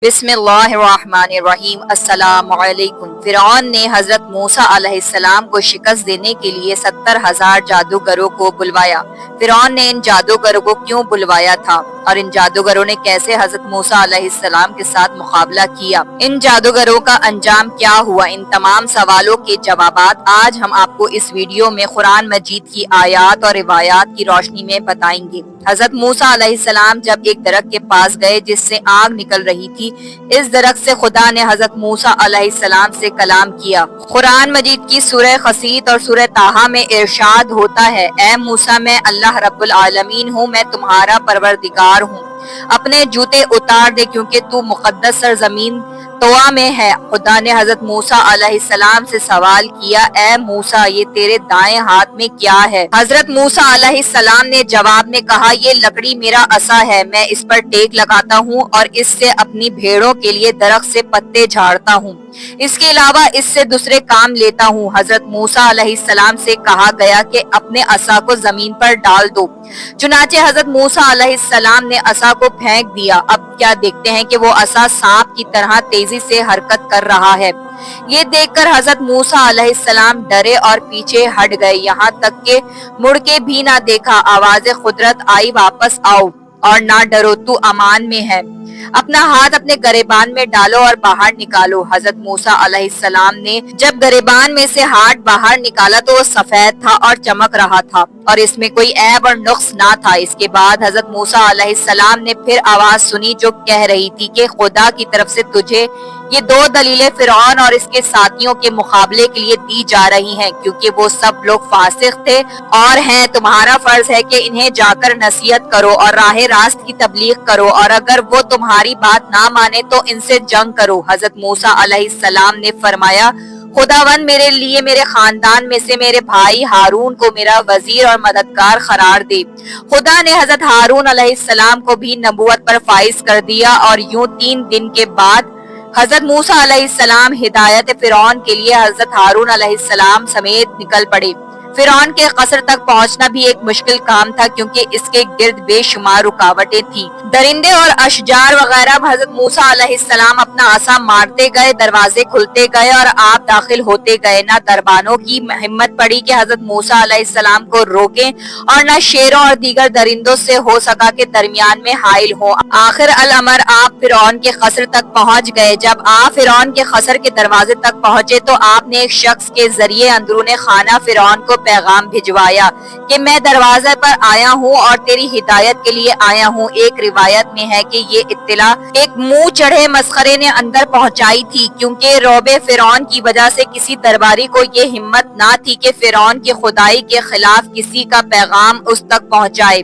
बिस्मिल्लाहिर्रहमानिर्रहीम। अस्सलाम वालेकुम। फिरौन ने हजरत मूसा अलैहिस्सलाम को शिकस्त देने के लिए 70,000 जादूगरों को बुलवाया। फिरौन ने इन जादूगरों को क्यों बुलवाया था और इन जादूगरों ने कैसे हजरत मूसा अलैहिस्सलाम के साथ मुकाबला किया, इन जादूगरों का अंजाम क्या हुआ, इन तमाम सवालों के जवाबात आज हम आपको इस वीडियो में कुरान मजीद की आयात और रिवायात की रोशनी में बताएंगे। हजरत मूसा अलैहिस्सलाम जब एक दरख्त के पास गए जिससे आग निकल रही थी, इस दरख्त से खुदा ने हजरत मूसा अलैहिस्सलाम से कलाम किया। कुरान मजीद की सूरह खसीत और सूरह ताहा में इरशाद होता है, ए मूसा मैं अल्लाह रब्बुल आलमीन हूँ, मैं तुम्हारा परवरदिगार हूँ, अपने जूते उतार दे क्योंकि तू मुकद्दस सरजमीन तवा में है। खुदा ने हजरत मूसा अलैहिस्सलाम से सवाल किया, ए मूसा ये तेरे दाएं हाथ में क्या है? हजरत मूसा अलैहिस्सलाम ने जवाब में कहा, ये लकड़ी मेरा असा है, मैं इस पर टेक लगाता हूँ और इससे अपनी भेड़ों के लिए दरख्त से पत्ते झाड़ता हूँ, इसके अलावा इससे दूसरे काम लेता हूँ। हजरत मूसा अलैहिस्सलाम से कहा गया कि अपने असा को जमीन पर डाल दो। चुनाचे हजरत मूसा अलैहिस्सलाम ने असा को फेंक दिया। अब क्या देखते हैं कि वो असा सांप की तरह तेजी से हरकत कर रहा है। ये देखकर हजरत मूसा अलैहिस्सलाम डरे और पीछे हट गए, यहाँ तक के मुड़ के भी ना देखा। आवाज़े कुदरत आई, वापस आओ और ना डरो, तू अमान में है, अपना हाथ अपने गरेबान में डालो और बाहर निकालो। हजरत मूसा अलैहिस्सलाम ने जब गरेबान में से हाथ बाहर निकाला तो वो सफेद था और चमक रहा था और इसमें कोई ऐब और नुक्स ना था। इसके बाद हजरत मूसा अलैहिस्सलाम ने फिर आवाज सुनी जो कह रही थी कि खुदा की तरफ से तुझे ये दो दलीलें फिरौन और इसके साथियों के मुकाबले के लिए दी जा रही हैं, क्योंकि वो सब लोग फासिक थे और हैं। तुम्हारा फर्ज है कि इन्हें जाकर नसीहत करो और राह रास्त की तबलीग करो, और अगर वो तुम्हारी बात ना माने तो इनसे जंग करो। हजरत मूसा अलैहिस्सलाम ने फरमाया, खुदावन मेरे लिए मेरे खानदान में से मेरे भाई हारून को मेरा वजीर और मददगार करार दे। खुदा ने हजरत हारून अलैहिस्सलाम को भी नबूवत पर फाइज कर दिया और यूं 3 दिन के बाद हजरत मूसा अलैहिस्सलाम हिदायत फिरौन के लिए हजरत हारून अलैहिस्सलाम समेत निकल पड़े। फिरौन के कसर तक पहुंचना भी एक मुश्किल काम था, क्योंकि इसके गिर्द बेशुमार रुकावटें थी। दरिंदे और अशजार वगैरह हजरत मूसा अलैहिस्सलाम अपना आसा मारते गए, दरवाजे खुलते गए और आप दाखिल होते गए। ना दरबानों की हिम्मत पड़ी कि हजरत मूसा अलैहिस्सलाम को रोकें और न शेरों और दीगर दरिंदों से हो सका के दरमियान में हाइल हो। आखिर अल अमर आप फिरौन के कसर तक पहुंच गए। जब आप फिरौन के कसर के दरवाजे तक पहुंचे तो आपने एक शख्स के जरिए अंदरूने खाना फिरौन को पैगाम भिजवाया कि मैं दरवाजे पर आया हूँ और तेरी हिदायत के लिए आया हूँ। एक रिवायत में है कि ये इत्तला एक मुंह चढ़े मस्खरे ने अंदर पहुंचाई थी, क्योंकि रोबे फिरौन की वजह से किसी दरबारी को ये हिम्मत ना थी कि फिरौन की खुदाई के खिलाफ किसी का पैगाम उस तक पहुंचाए।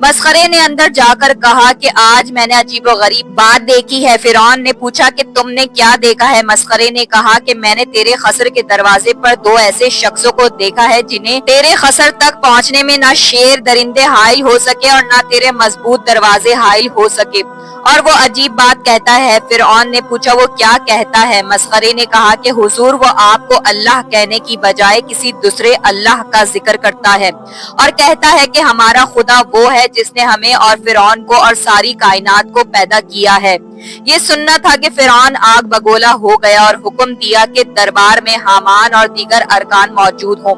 मस्खरे ने अंदर जाकर कहा कि आज मैंने अजीबो गरीब बात देखी है। फिरौन ने पूछा कि तुमने क्या देखा है? मस्खरे ने कहा कि मैंने तेरे खसर के दरवाजे पर 2 ऐसे शख्सों को देखा है जिन्हें तेरे खसर तक पहुंचने में ना शेर दरिंदे हाइल हो सके और ना तेरे मजबूत दरवाजे हाइल हो सके, और वो अजीब बात कहता है। फिरौन ने पूछा, वो क्या कहता है? मस्खरे ने कहा कि हुजूर वो आपको अल्लाह कहने की बजाय किसी दूसरे अल्लाह का जिक्र करता है और कहता है कि हमारा खुदा वो है जिसने हमें और फिरौन को और सारी कायनात को पैदा किया है। ये सुनना था कि फिरौन आग बगोला हो गया और हुक्म दिया कि दरबार में हामान और दीगर अरकान मौजूद हों।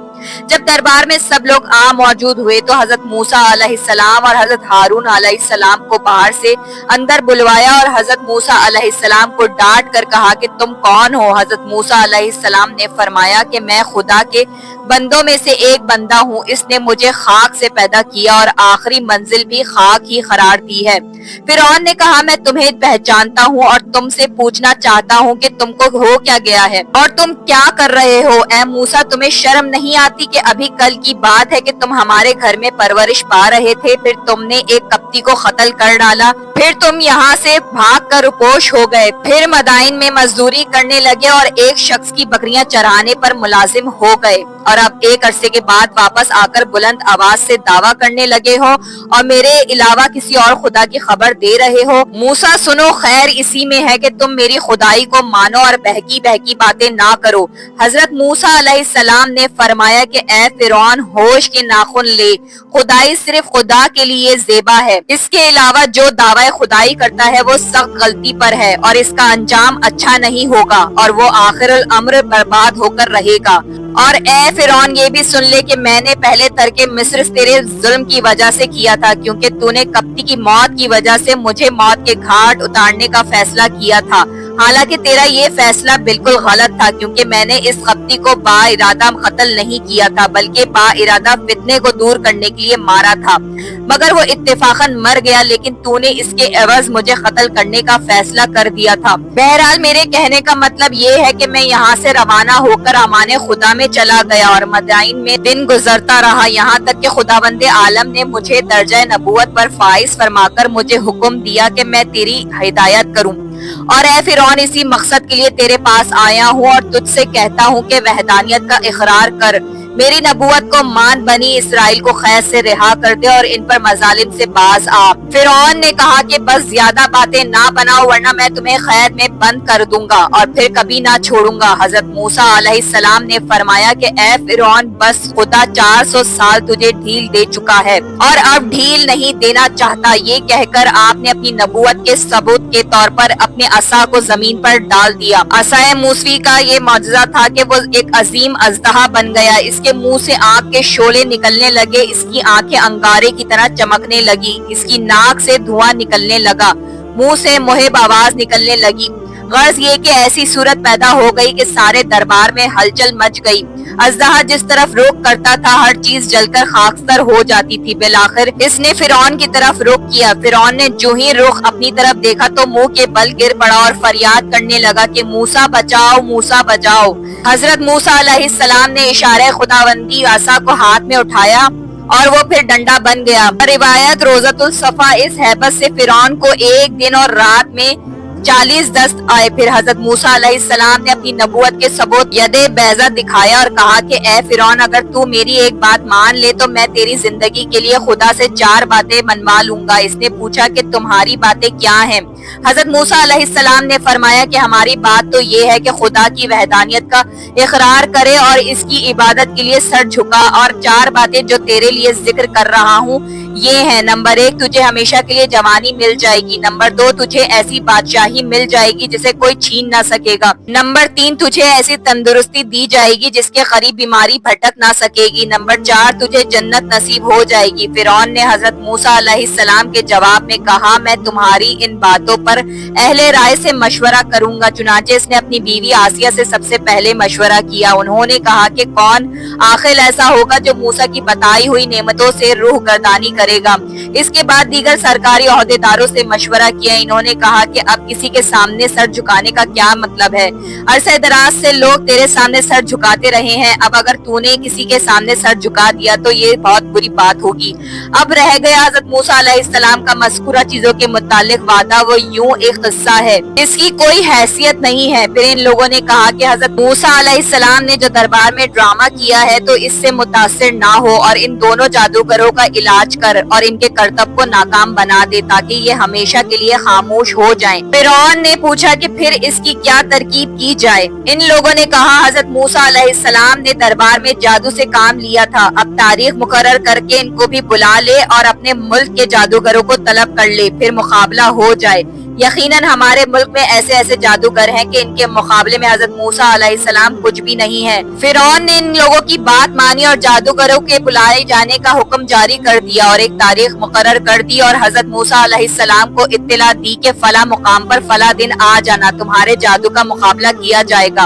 जब दरबार में सब लोग आ मौजूद हुए तो हजरत मूसा अलैहिस्सलाम और हजरत हारून अलैहिस्सलाम को बाहर से अंदर बुलवाया और हजरत मूसा अलैहिस्सलाम को डांट कर कहा कि तुम कौन हो? हजरत मूसा अलैहिस्सलाम ने फरमाया कि मैं खुदा के बंदों में से एक बंदा हूँ, इसने मुझे खाक से पैदा किया और आखिरी मंजिल भी खाक ही करार दी है। फिरौन ने कहा, मैं तुम्हें पहचानता हूँ और तुमसे पूछना चाहता हूँ कि तुमको हो क्या गया है और तुम क्या कर रहे हो? ए मूसा, तुम्हें शर्म नहीं आती कि अभी कल की बात है कि तुम हमारे घर में परवरिश पा रहे थे, फिर तुमने एक कप्ती को कत्ल कर डाला, फिर तुम यहाँ से भाग कर रुपोश हो गए, फिर मदाइन में मजदूरी करने लगे और एक शख्स की बकरियां चराने पर मुलाजिम हो गए, और अब एक अरसे के बाद वापस आकर बुलंद आवाज से दावा करने लगे हो और मेरे अलावा किसी और खुदा की खबर दे रहे हो। मूसा सुनो, خیر اسی میں ہے کہ تم میری خدائی کو مانو اور بہکی بہکی باتیں نہ کرو۔ حضرت موسیٰ علیہ السلام نے فرمایا کہ اے فرعون ہوش کے ناخن لے، خدائی صرف خدا کے لیے زیبا ہے، اس کے علاوہ جو دعوی خدائی کرتا ہے وہ سخت غلطی پر ہے اور اس کا انجام اچھا نہیں ہوگا اور وہ آخر الامر برباد ہو کر رہے گا۔ اور اے فرعون یہ بھی سن لے کہ میں نے پہلے ترک مصر تیرے ظلم کی وجہ سے کیا تھا، کیونکہ تو نے کپتی کی موت کی وجہ سے مجھے موت کے گھاٹ اتارنے کا فیصلہ کیا تھا، حالانکہ تیرا یہ فیصلہ بالکل غلط تھا، کیونکہ میں نے اس کپتی کو با ارادہ قتل نہیں کیا تھا بلکہ با ارادہ فتنے کو دور کرنے کے لیے مارا تھا، مگر وہ اتفاقاً مر گیا، لیکن تو نے اس کے عوض مجھے قتل کرنے کا فیصلہ کر دیا تھا۔ بہرحال میرے کہنے کا مطلب یہ ہے کہ میں یہاں سے روانہ ہو کر امان خدا میں چلا گیا اور مدائن میں دن گزرتا رہا، یہاں تک کہ خداوند عالم نے مجھے درجہ نبوت پر فائز فرما کر مجھے حکم دیا کہ میں تیری ہدایت کروں۔ اور اے فرعون اسی مقصد کے لیے تیرے پاس آیا ہوں اور تجھ سے کہتا ہوں کہ وحدانیت کا اقرار کر، میری نبوت کو مان، بنی اسرائیل کو قید سے رہا کر دے اور ان پر مظالم سے باز آ۔ فرعون نے کہا کہ بس زیادہ باتیں نہ بناؤ ورنہ میں تمہیں قید میں بند کر دوں گا اور پھر کبھی نہ چھوڑوں گا۔ حضرت موسیٰ علیہ السلام نے فرمایا کہ اے فرعون بس خدا 400 سال تجھے ڈھیل دے چکا ہے اور اب ڈھیل نہیں دینا چاہتا۔ یہ کہہ کر آپ نے اپنی نبوت کے ثبوت کے طور پر اپنے عصا کو زمین پر ڈال دیا۔ عصائے موسوی کا یہ معجزہ تھا کہ وہ ایک عظیم اژدہا بن گیا، اس کے منہ سے آگ کے شعلے نکلنے لگے، اس کی آنکھیں انگارے کی طرح چمکنے لگی، اس کی ناک سے دھواں نکلنے لگا، منہ سے مہب آواز نکلنے لگی۔ غرض یہ کہ ایسی صورت پیدا ہو گئی کہ سارے دربار میں ہلچل مچ گئی۔ اژدہا جس طرف رخ کرتا تھا ہر چیز جل کر خاکستر ہو جاتی تھی۔ بالآخر اس نے فرعون کی طرف رخ کیا۔ فرعون نے جو ہی رخ اپنی طرف دیکھا تو منہ کے بل گر پڑا اور فریاد کرنے لگا کہ موسیٰ بچاؤ، موسیٰ بچاؤ۔ حضرت موسیٰ علیہ السلام نے اشارہ خداوندی عصا کو ہاتھ میں اٹھایا اور وہ پھر ڈنڈا بن گیا۔ روایت روزۃ الصفا اس ہیبت سے فرعون کو ایک دن اور رات میں 40 دست آئے۔ پھر حضرت موسیٰ علیہ السلام نے اپنی نبوت کے ثبوت ید بیضہ دکھایا اور کہا کہ اے فرعون اگر تو میری ایک بات مان لے تو میں تیری زندگی کے لیے خدا سے 4 باتیں منوا لوں گا۔ اس نے پوچھا کہ تمہاری باتیں کیا ہیں؟ حضرت موسیٰ علیہ السلام نے فرمایا کہ ہماری بات تو یہ ہے کہ خدا کی وحدانیت کا اقرار کرے اور اس کی عبادت کے لیے سر جھکا، اور 4 باتیں جو تیرے لیے ذکر کر رہا ہوں یہ ہیں: نمبر 1 تجھے ہمیشہ کے لیے جوانی مل جائے گی، نمبر 2 تجھے ایسی بادشاہی مل جائے گی جسے کوئی چھین نہ سکے گا، نمبر 3 تجھے ایسی تندرستی دی جائے گی جس کے قریب بیماری بھٹک نہ سکے گی، نمبر 4 تجھے جنت نصیب ہو جائے گی۔ فرعون نے حضرت موسیٰ علیہ السلام کے جواب میں کہا میں تمہاری ان باتوں پر اہل رائے سے مشورہ کروں گا۔ چنانچہ اس نے اپنی بیوی آسیہ سے سب سے پہلے مشورہ کیا۔ انہوں نے کہا کہ کون عاقل ایسا ہوگا جو موسیٰ کی بتائی ہوئی نعمتوں سے روح گردانی کرے گا۔ اس کے بعد دیگر سرکاری عہدیداروں سے مشورہ کیا۔ انہوں نے کہا کہ اب کسی کے سامنے سر جھکانے کا کیا مطلب ہے؟ عرصہ دراز سے لوگ تیرے سامنے سر جھکاتے رہے ہیں، اب اگر تو نے کسی کے سامنے سر جھکا دیا تو یہ بہت بری بات ہوگی۔ اب رہ گیا حضرت موسیٰ علیہ السلام کا مذکورہ چیزوں کے متعلق وعدہ، وہ یوں ایک قصہ ہے، اس کی کوئی حیثیت نہیں ہے۔ پھر ان لوگوں نے کہا کہ حضرت موسیٰ علیہ السلام نے جو دربار میں ڈرامہ کیا ہے تو اس سے متاثر نہ ہو اور ان دونوں جادوگروں کا علاج کر اور ان کے کرتب کو ناکام بنا دے تاکہ یہ ہمیشہ کے لیے خاموش ہو جائیں۔ فرعون نے پوچھا کہ پھر اس کی کیا ترکیب کی جائے؟ ان لوگوں نے کہا حضرت موسیٰ علیہ السلام نے دربار میں جادو سے کام لیا تھا، اب تاریخ مقرر کر کے ان کو بھی بلا لے اور اپنے ملک کے جادوگروں کو طلب کر لے، پھر مقابلہ ہو جائے۔ یقیناً ہمارے ملک میں ایسے ایسے جادوگر ہیں کہ ان کے مقابلے میں حضرت موسیٰ علیہ السلام کچھ بھی نہیں ہے۔ فرعون نے ان لوگوں کی بات مانی اور جادوگروں کے بلائے جانے کا حکم جاری کر دیا اور ایک تاریخ مقرر کر دی اور حضرت موسیٰ علیہ السلام کو اطلاع دی کہ فلاں مقام پر فلاں دن آ جانا، تمہارے جادو کا مقابلہ کیا جائے گا۔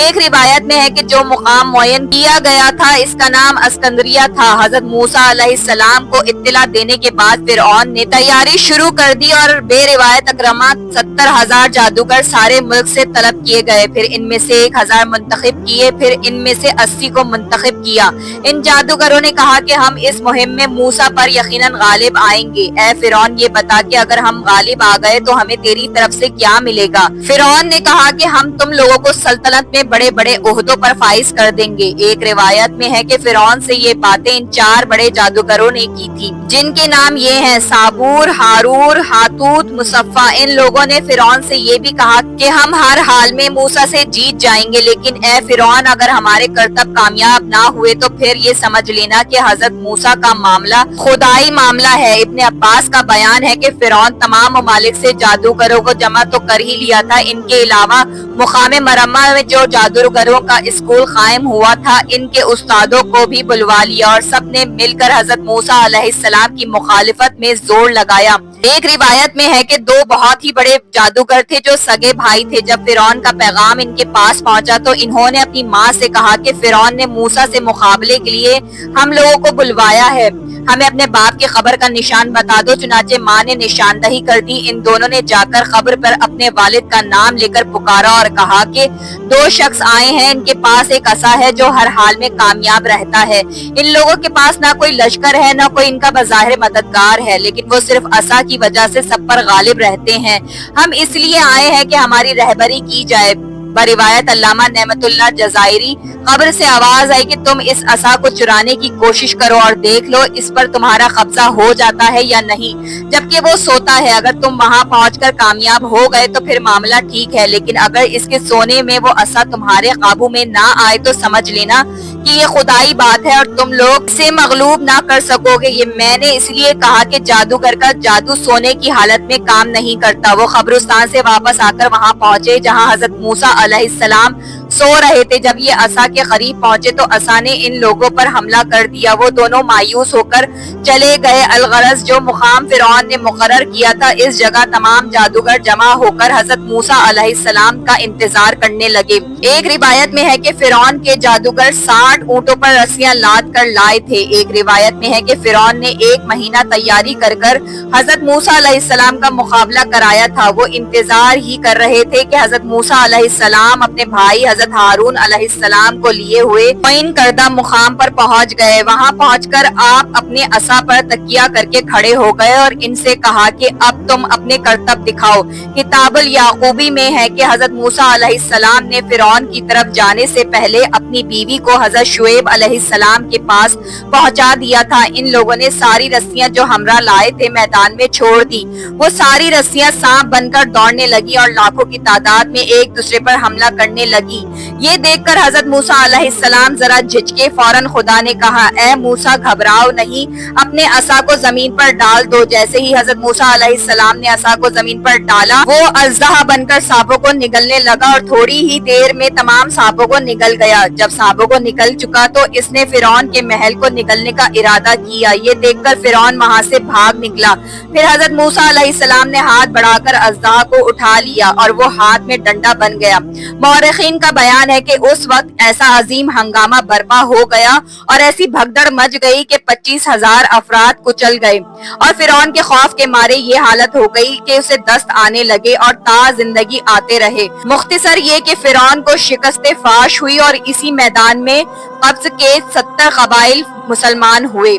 ایک روایت میں ہے کہ جو مقام معین کیا گیا تھا اس کا نام اسکندریہ تھا۔ حضرت موسیٰ علیہ السلام کو اطلاع دینے کے بعد فرعون نے تیاری شروع کر دی اور بے روایت اکرمات 70,000 جادوگر سارے ملک سے طلب کیے گئے، پھر ان میں سے 1,000 منتخب کیے، پھر ان میں سے 80 کو منتخب کیا۔ ان جادوگروں نے کہا کہ ہم اس مہم میں موسیٰ پر یقیناً غالب آئیں گے۔ اے فرعون یہ بتا کہ اگر ہم غالب آ گئے تو ہمیں تیری طرف سے کیا ملے گا؟ فرعون نے کہا کہ ہم تم لوگوں کو سلطنت میں बड़े बड़े ओहदों पर फाइज कर देंगे। एक रिवायत में है कि फिरौन से ये बातें इन 4 बड़े जादूगरों ने की थी, जिनके नाम ये हैं साबूर, हारूर, हातूत, मुसफ्फा। इन लोगों ने फिरौन से ये भी कहा कि हम हर हाल में मूसा से जीत जाएंगे, लेकिन ए फिरौन, अगर हमारे करतब कामयाब ना हुए तो फिर ये समझ लेना कि हजरत मूसा का मामला खुदाई मामला है। इब्ने अब्बास का बयान है कि फिरौन तमाम ममालिक से जादूगरों को जमा तो कर ही लिया था, इनके अलावा मुकाम मरम्मा में जो जादूगरों का स्कूल कायम हुआ था, इनके उस्तादों को भी बुलवा लिया और सब ने मिलकर हजरत मूसा अलैहिस्सलाम की मुखालिफत में जोर लगाया। एक रिवायत में है कि 2 बहुत ही बड़े जादूगर थे जो सगे भाई थे। जब फिरौन का पैगाम इनके पास पहुंचा तो इन्होंने अपनी माँ से कहा कि फिरौन ने मूसा से मुकाबले के लिए हम लोगों को बुलवाया है, हमें अपने बाप की खबर का निशान बता दो। चुनाचे माँ ने निशानदही कर दी। इन दोनों ने जाकर खबर पर अपने वालिद का नाम लेकर पुकारा और कहा कि 2 शख्स आए हैं, इनके पास एक असा है जो हर हाल में कामयाब रहता है। इन लोगों के पास ना कोई लश्कर है, ना कोई इनका बज़ाहिर मददगार है, लेकिन वो सिर्फ असा की वजह से सब पर गालिब रहते हैं। हम इसलिए आए हैं कि हमारी रहबरी की जाए। बरिवायत अल्लामा नेमतुल्लाह जज़ायरी, कब्र से आवाज आई कि तुम इस असा को चुराने की कोशिश करो और देख लो इस पर तुम्हारा कब्जा हो जाता है या नहीं, जबकि वो सोता है। अगर तुम वहां पहुंचकर कामयाब हो गए तो फिर मामला ठीक है, लेकिन अगर इसके सोने में वो असा तुम्हारे काबू में ना आए तो समझ लेना कि ये खुदाई बात है और तुम लोग इसे मगलूब ना कर सकोगे। ये मैंने इसलिए कहा कि जादूगर का जादू सोने की हालत में काम नहीं करता। वो कब्रिस्तान से वापस आकर वहां पहुंचे जहां हजरत मूसा अलैहिस्सलाम सो रहे थे। जब ये असा के करीब पहुंचे तो असा ने इन लोगों पर हमला कर दिया। वो दोनों मायूस होकर चले गए। अलगरज जो मुकाम फिरौन ने मुकर्रर किया था, इस जगह तमाम जादूगर जमा होकर हजरत मूसा अलैहिस्सलाम का इंतजार करने लगे। एक रिवायत में है कि फिरौन के जादूगर 60 ऊंटों पर रस्सियां लाद कर लाए थे। एक रिवायत में है कि फिरौन ने 1 महीना तैयारी कर हजरत मूसा अलैहिस्सलाम का मुकाबला कराया था। वो इंतजार ही कर रहे थे कि हजरत मूसा अलैहिस्सलाम अपने भाई हजरत हारून अलैहिस्सलाम को लिए हुए मुतमईन करदा मुकाम पर पहुंच गए। वहां पहुंचकर आप अपने असा पर तकिया करके खड़े हो गए और इनसे कहा कि अब तुम अपने करतब दिखाओ। किताबुल याकूबी में है कि हजरत मूसा अलैहिस्सलाम ने फिरौन की तरफ जाने से पहले अपनी बीवी को हजरत शुएब अलैहिस्सलाम के पास पहुंचा दिया था। इन लोगों ने सारी रस्सियां जो हमरा लाए थे मैदान में छोड़ दी। वो सारी रस्सियां सांप बनकर दौड़ने लगी और लाखों की तादाद में एक दूसरे पर हमला करने लगी। ये देखकर हजरत मूसा अलैहिस्सलाम जरा झिझके। फौरन खुदा ने कहा, ए मूसा घबराओ नहीं, अपने असा को जमीन पर डाल दो। जैसे ही हजरत मूसा अलैहिस्सलाम ने असा को जमीन पर डाला, वो अजदहा बनकर सांपों को निगलने लगा और थोड़ी ही देर में तमाम सांपों को निगल गया। जब सांपों को निगल चुका तो इसने फिरौन के महल को निगलने का इरादा किया। ये देखकर फिरौन वहां से भाग निकला। फिर हजरत मूसा अलैहिस्सलाम ने हाथ बढ़ाकर अजदहा को उठा लिया और वो हाथ में डंडा बन गया। मौरखीन का बयान है कि उस वक्त ऐसा अजीम हंगामा बर्पा हो गया और ऐसी भगदड़ मच गई कि 25,000 अफराद कुचल गए और फिरौन के खौफ के मारे ये हालत हो गई कि उसे दस्त आने लगे और ता जिंदगी आते रहे। मुख्तसर ये कि फिरौन को शिकस्त फाश हुई और इसी मैदान में कब्ज के 70 कबाइल मुसलमान हुए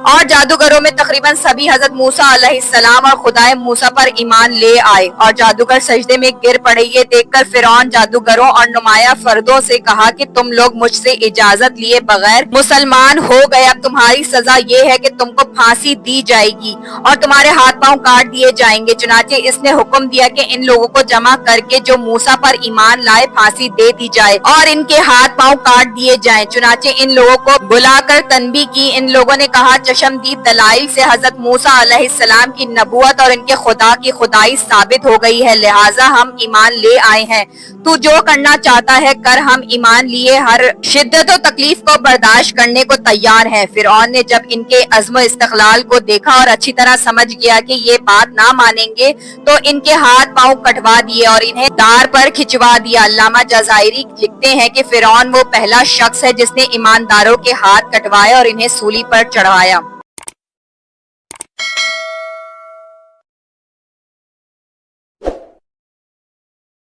और जादूगरों में तकरीबन सभी हजरत मूसा अलैहिस्सलाम और खुदाए मूसा पर ईमान ले आए और जादूगर सजदे में गिर पड़े। ये देखकर फिरौन जादूगरों और नुमाया फर्दों से कहा कि तुम लोग मुझसे इजाजत लिए बगैर मुसलमान हो गए। अब तुम्हारी सजा ये है कि तुमको फांसी दी जाएगी और तुम्हारे हाथ पांव काट दिए जाएंगे। चुनाचे इसने हुक्म दिया कि इन लोगों को जमा करके जो मूसा पर ईमान लाए फांसी दे दी जाए और इनके हाथ पांव काट दिए जाएं। चुनाचे इन लोगों को बुलाकर तनबी की। इन लोगों ने कहा, चशमदीद दलाइल से हजरत मूसा अलैहिस्सलाम की नबूवत और इनके खुदा की खुदाई साबित हो गई है, लिहाजा हम ईमान ले आए हैं। तू जो करना चाहता है कर, हम ईमान लिए हर शिद्दत और तकलीफ को बर्दाश्त करने को तैयार हैं। फिरौन ने जब इनके अज़्म इस्तक़लाल को देखा और अच्छी तरह समझ गया कि ये बात ना मानेंगे तो इनके हाथ पांव कटवा दिए और इन्हें दार पर खिंचवा दिया। अल्लामा जज़ायरी लिखते हैं कि फिरौन वो पहला शख्स है जिसने ईमानदारों के हाथ कटवाए और इन्हें सूली पर चढ़ाया।